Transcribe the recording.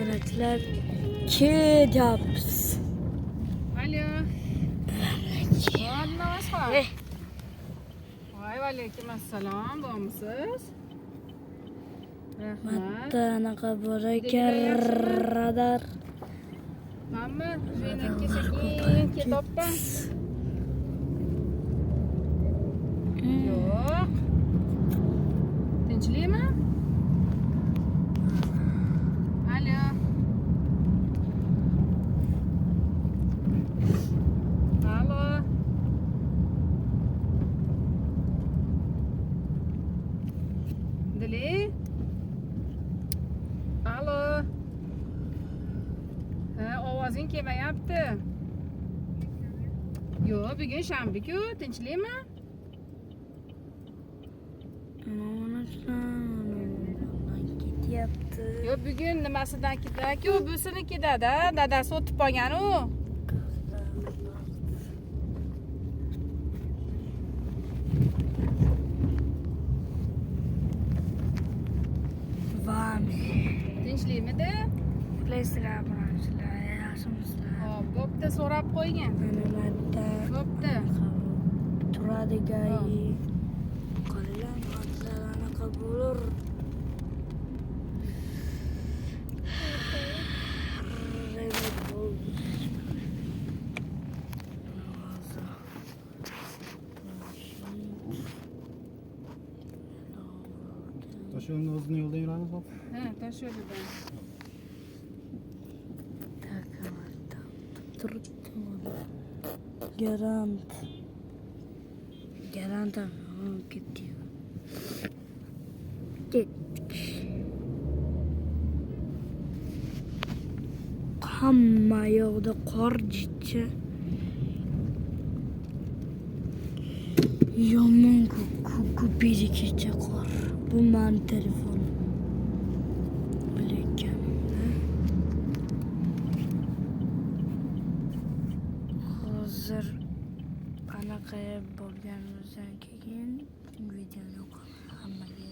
obunachilar ketyapmiz. Alo. Namaskar. Voy alaykum assalom, bo'lmisiz? Rahmat. Matta anaqa bor ekan radar. Mamma, meniki sekin ketopman. Yo'q. Tinchlikmi? Alo. Alo. Dili? Alo. Ovozing kelmayapti. Yo'q, bugun shanba-ku, tinchlikmi? Ketyapti. Yo'q, bugun nimasidan ketadi-ku, businikida-da, dadasi o'tib qolgan-u. Vami. Tinchlikmidi? Bilasizlar, bilasizlar, yaxshimisizlar? Hop, bo'pti, so'rab qo'ygan. Mana matta Bo'pti. turadigan qolgan xatlar anaqa bo'lur. Toshyo'lni o'zini yo'lda yuramiz bop. Ha, Toshyo'ldan. Garant. Garant ketdi. Ketdik. Hamma yoqda qor jicha. Yomon ko'paydi kecha qor. Bu meni telefonim. Lekin hozir anaqa bo'lganimizdan keyin videoni hammaga